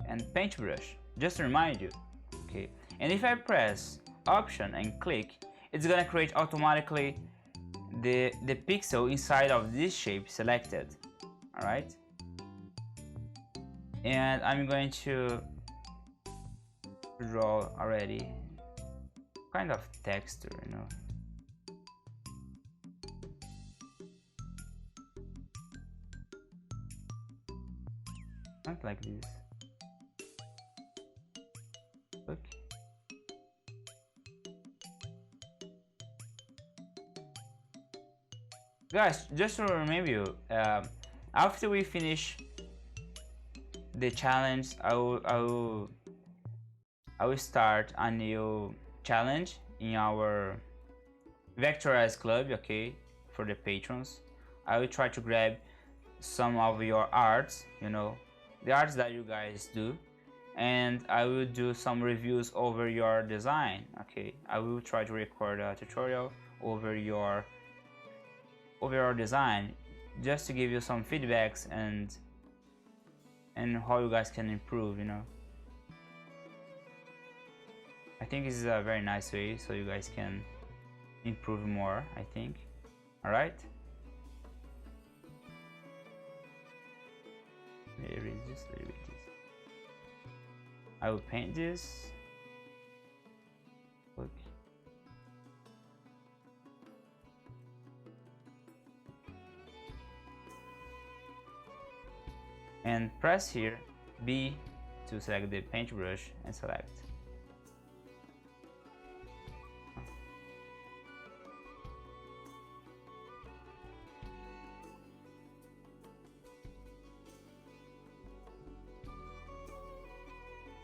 and paintbrush. Just to remind you, okay? And if I press Option and click, it's gonna create automatically the pixel inside of this shape selected. All right. And I'm going to draw already kind of texture, you know. Not like this. Look. Guys, just to remind you, after we finish the challenge, I will start a new challenge in our 𝚑𝚑𝚗𝚘 club, okay, for the patrons. I will try to grab some of your arts, you know, the arts that you guys do, and I will do some reviews over your design, okay. I will try to record a tutorial over your design, just to give you some feedbacks and how you guys can improve, you know. I think this is a very nice way so you guys can improve more, I think. All right. There is just a little bit this. I will paint this. Look. And press here B to select the paintbrush and select.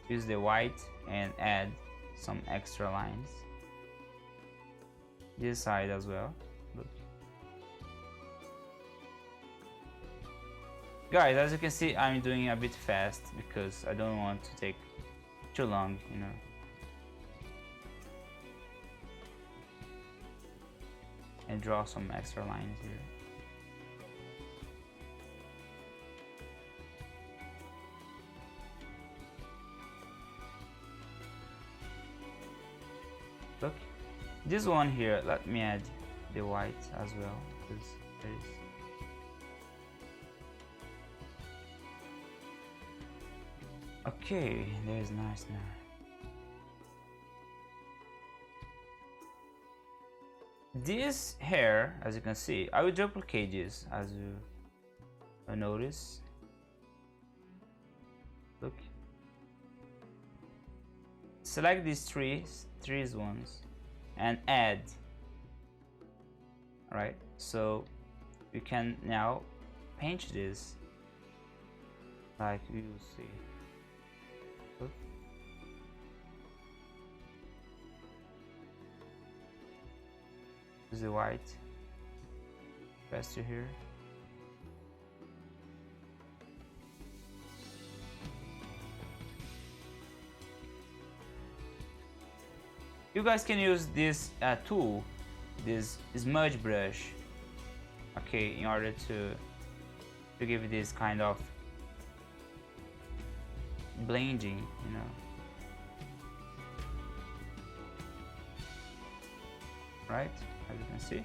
Use the white and add some extra lines. This side as well. Look. Guys, as you can see, I'm doing a bit fast because I don't want to take too long, you know. And draw some extra lines here. Look, this one here, let me add the white as well, because there is. Okay, there's nice now. This hair, as you can see, I will duplicate this, as you notice. Look. Select these three ones and add. Alright, so you can now paint this like you see. Look. Use the white. Press to here. You guys can use this tool, this smudge brush, okay, in order to give this kind of blending, you know. right? As you can see.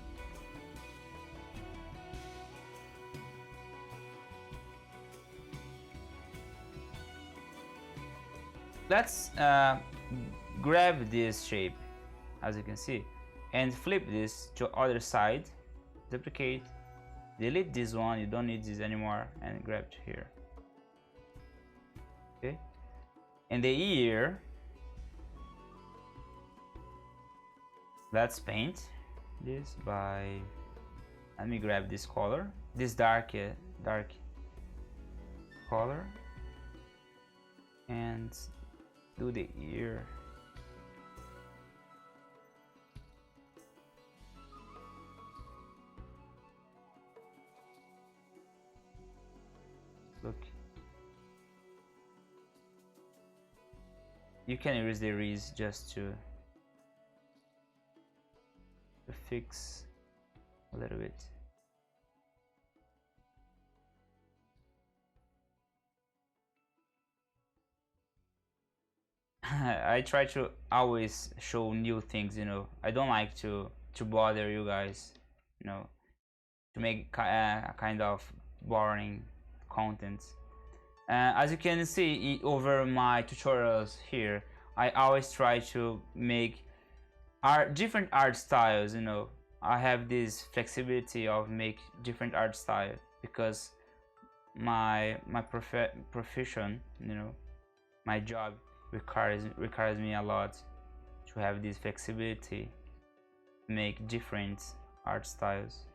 Let's grab this shape, as you can see, and flip this to other side, duplicate, delete this one, you don't need this anymore, and grab to here. Okay, and the ear, let's paint this by, let me grab this color, this dark color, and do the ear. Look, you can erase the erase just to fix a little bit. I try to always show new things, you know. I don't like to bother you guys, you know, to make a kind of boring content. As you can see over my tutorials here, I always try to make different art styles, you know. I have this flexibility of make different art style because my profession, you know, my job requires me a lot to have this flexibility, make different art styles.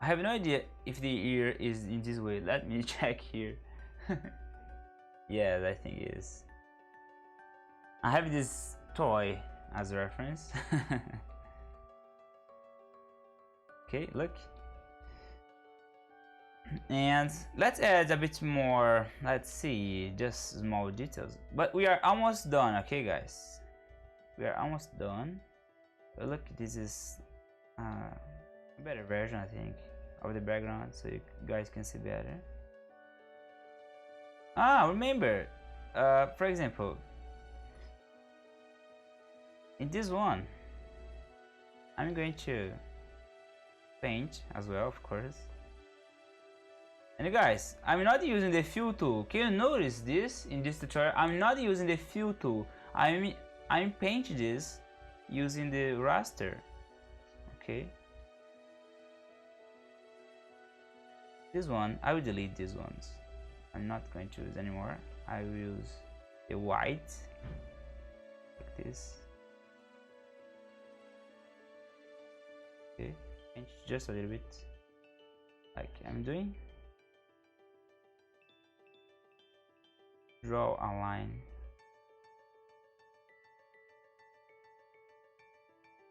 I have no idea if the ear is in this way. Let me check here. Yeah, I think it is. I have this toy as a reference. Okay, look. And let's add a bit more, let's see, just small details. But we are almost done, okay guys? We are almost done. But look, this is a better version, I think, of the background, so you guys can see better. Remember, for example, in this one, I'm going to paint as well, of course. And guys, I'm not using the fill tool. Can you notice this in this tutorial? I'm not using the fill tool. I'm painting this using the raster. Okay. This one, I will delete these ones. I'm not going to use anymore. I will use the white, like this. Okay, paint just a little bit, like I'm doing. Draw a line.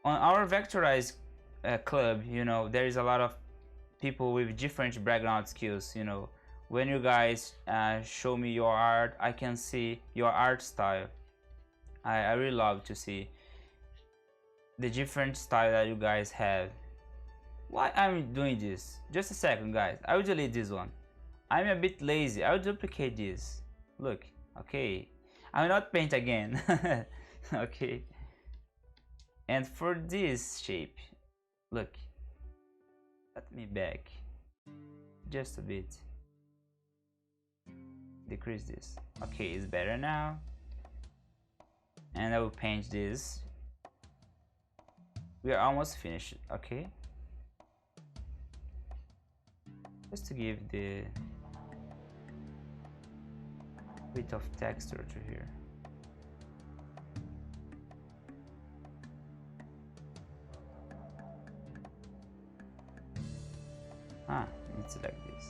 On our vectorized club, you know, there is a lot of people with different background skills, you know. When you guys show me your art, I can see your art style. I really love to see the different style that you guys have. Why I'm doing this? Just a second, guys. I will delete this one. I'm a bit lazy. I will duplicate this. Look, okay. I will not paint again. Okay. And for this shape, look. Let me back just a bit. Decrease this. Okay, it's better now. And I will paint this. We are almost finished, okay? Just to give the bit of texture to here. It's like this.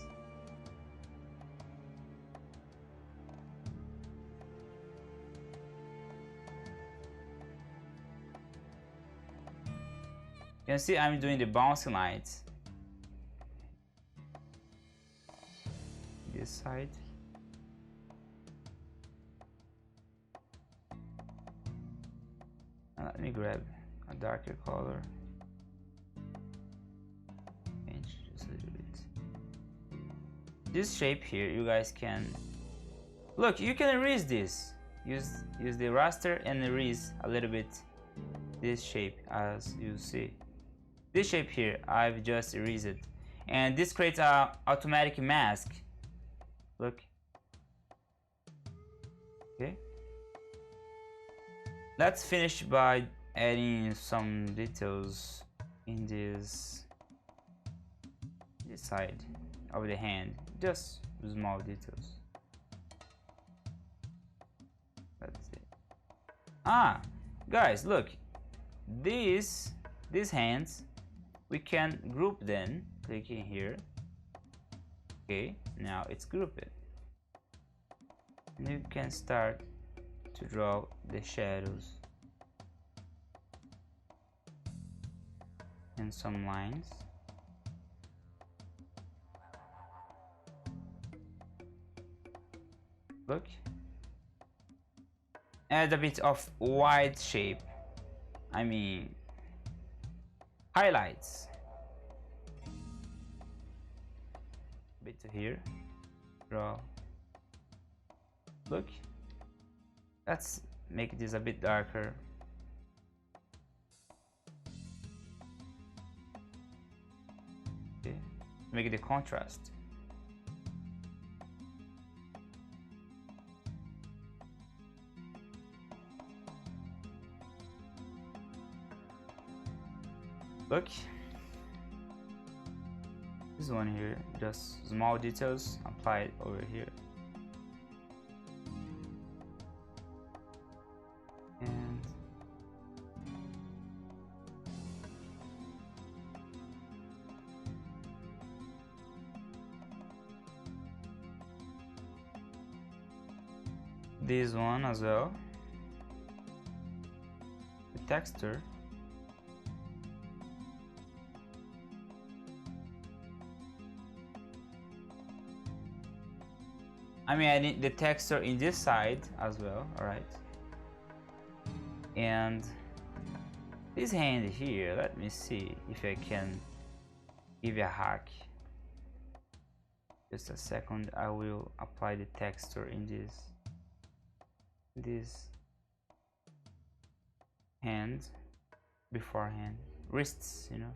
You can see I'm doing the bouncing lights. This side. And let me grab a darker color. Change just a little bit. This shape here, you guys can Look, you can erase this. Use the raster and erase a little bit this shape. As you see, this shape here, I've just erased it, and this creates a automatic mask. Look. Okay. Let's finish by adding some details in this side of the hand. Just small details. Let's see. Ah, guys, look. These hands, we can group them. Clicking here. Okay, now it's grouped. And you can start to draw the shadows and some lines. Look, add a bit of white shape, I mean highlights. A bit here, draw. Look, let's make this a bit darker. Okay, make the contrast. Look, this one here, just small details applied over here. And this one as well, the texture. I mean, I need the texture in this side as well, alright? And this hand here, let me see if I can give a hack. Just a second, I will apply the texture in this hand beforehand, wrists, you know.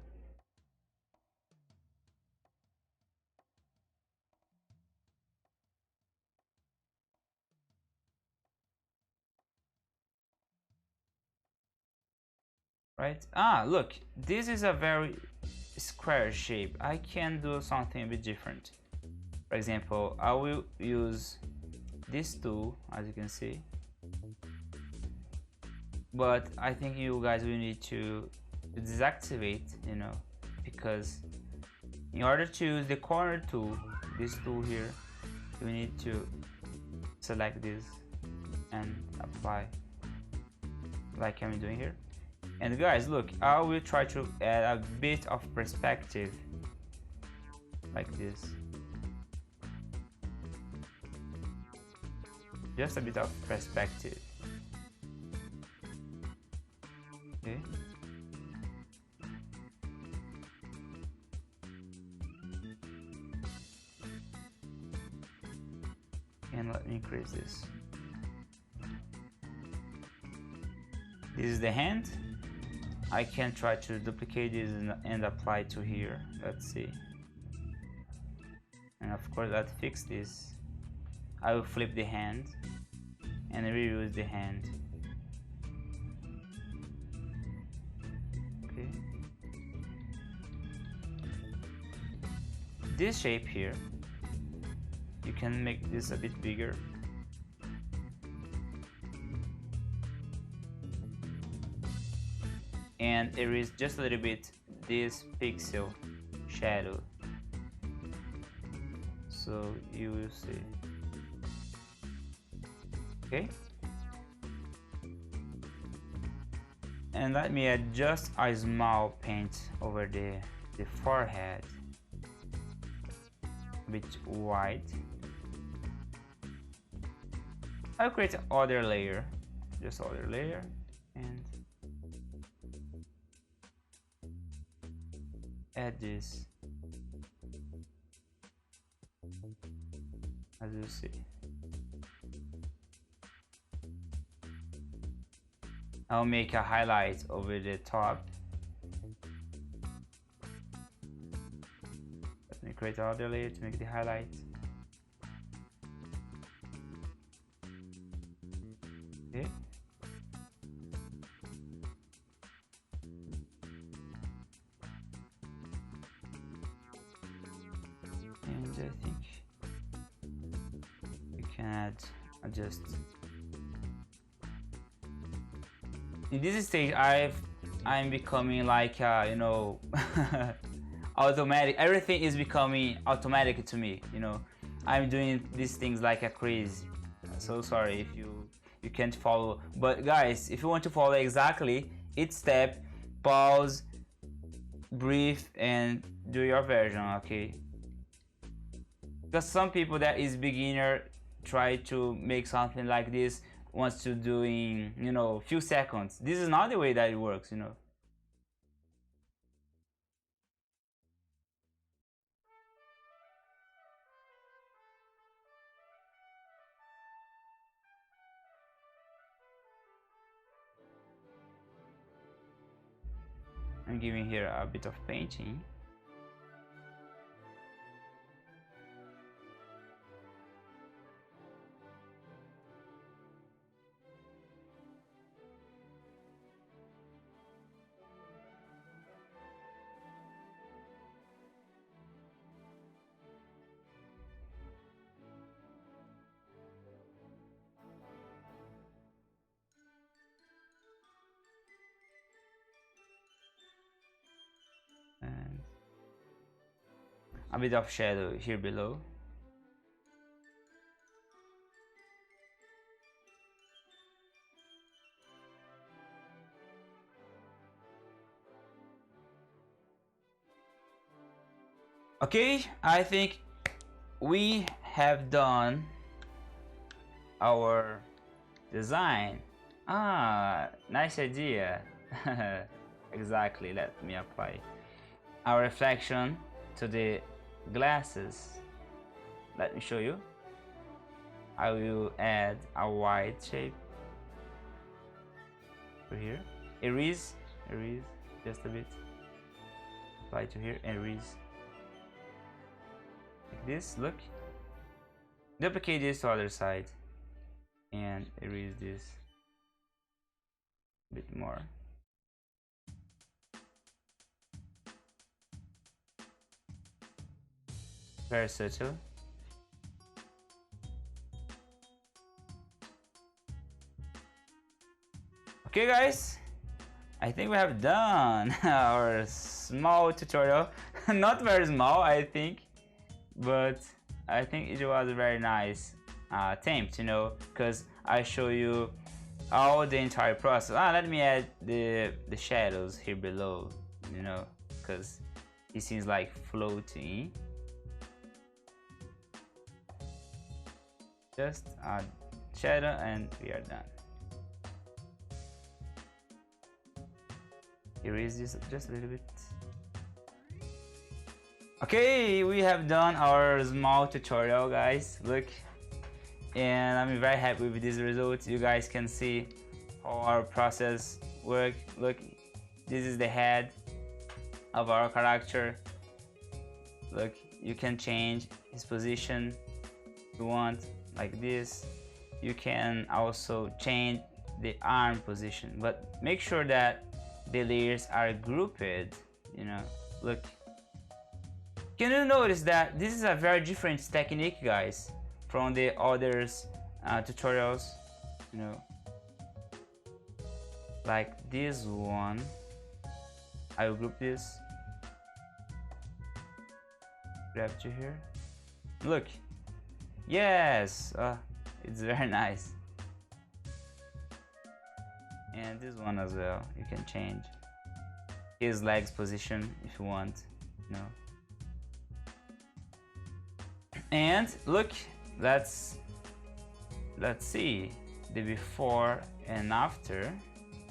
Right? Ah, look, this is a very square shape. I can do something a bit different. For example, I will use this tool, as you can see, but I think you guys will need to deactivate, you know, because in order to use the corner tool, this tool here, you need to select this and apply like I'm doing here. And guys, look, I will try to add a bit of perspective like this. Just a bit of perspective. Okay. And let me increase this. This is the hand. I can try to duplicate this and apply to here. Let's see. And of course, let's fix this. I will flip the hand and reuse the hand. Okay. This shape here, you can make this a bit bigger. And erase just a little bit this pixel shadow, so you will see. Okay, and let me add just a small paint over the forehead, a bit white. I'll create another layer, just other layer, and add this, as you see. I'll make a highlight over the top. Let me create another layer to make the highlight. Okay. And I think we can adjust. In this stage, I'm becoming like you know, automatic. Everything is becoming automatic to me. You know, I'm doing these things like a crazy. So sorry if you can't follow. But guys, if you want to follow exactly each step, pause, breathe, and do your version. Okay. Because some people that is beginner try to make something like this wants to do in, you know, few seconds. This is not the way that it works, you know. I'm giving here a bit of painting. And a bit of shadow here below. Okay, I think we have done our design. Ah, nice idea. Exactly, let me apply our reflection to the glasses. Let me show you. I will add a white shape over here. Erase just a bit. Apply to here, erase. Like this, look. Duplicate this to other side and erase this a bit more. Very subtle. Okay guys, I think we have done our small tutorial. Not very small, I think, but I think it was a very nice attempt, you know, because I show you all the entire process. Let me add the shadows here below, you know, because it seems like floating. Just add shadow and we are done. Erase this just a little bit. Okay, we have done our small tutorial, guys. Look, and I'm very happy with this result. You guys can see how our process works. Look, this is the head of our character. Look, you can change his position if you want, like this. You can also change the arm position, but make sure that the layers are grouped, you know. Look, can you notice that this is a very different technique, guys, from the others tutorials, you know, like this one. I will group this, grab to here. Look, yes, it's very nice. And this one as well, you can change his legs position if you want, you know. And look, let's see the before and after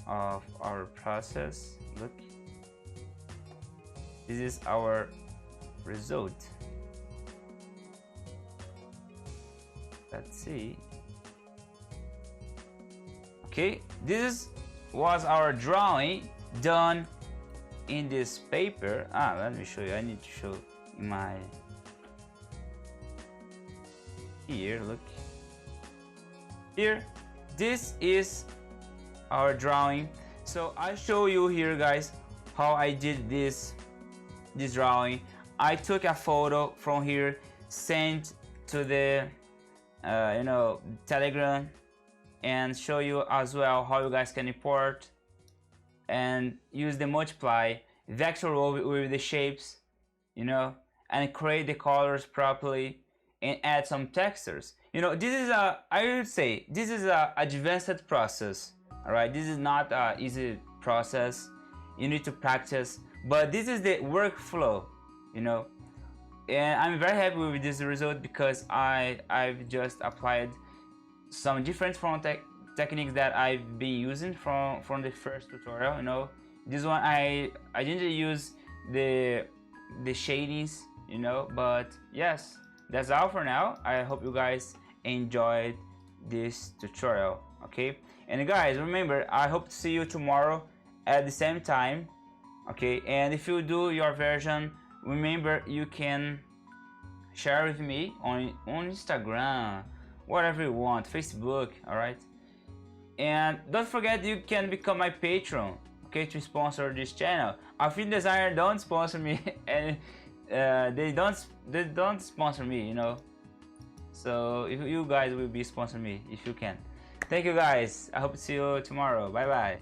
of our process. Look, this is our result. Let's see. Okay, this is was our drawing done in this paper. Let me show you. I need to show in my here. Look here. This is our drawing. So I show you here, guys, how I did this drawing. I took a photo from here, sent to the Telegram, and show you as well how you guys can import and use the multiply vector with the shapes, and create the colors properly and add some textures. This is I would say this is a advanced process. All right, this is not an easy process. You need to practice, but this is the workflow, and I'm very happy with this result because I've just applied some different front techniques that I've been using from the first tutorial. This one I didn't use the shadings, but yes, that's all for now. I hope you guys enjoyed this tutorial. Okay, and guys, remember, I hope to see you tomorrow at the same time. Okay, and if you do your version, remember you can share with me on Instagram, whatever you want, Facebook. All right, and don't forget you can become my patron, okay, to sponsor this channel. Affinity Designer don't sponsor me and they don't sponsor me, so if you guys will be sponsoring me if you can. Thank you guys. I hope to see you tomorrow. Bye bye.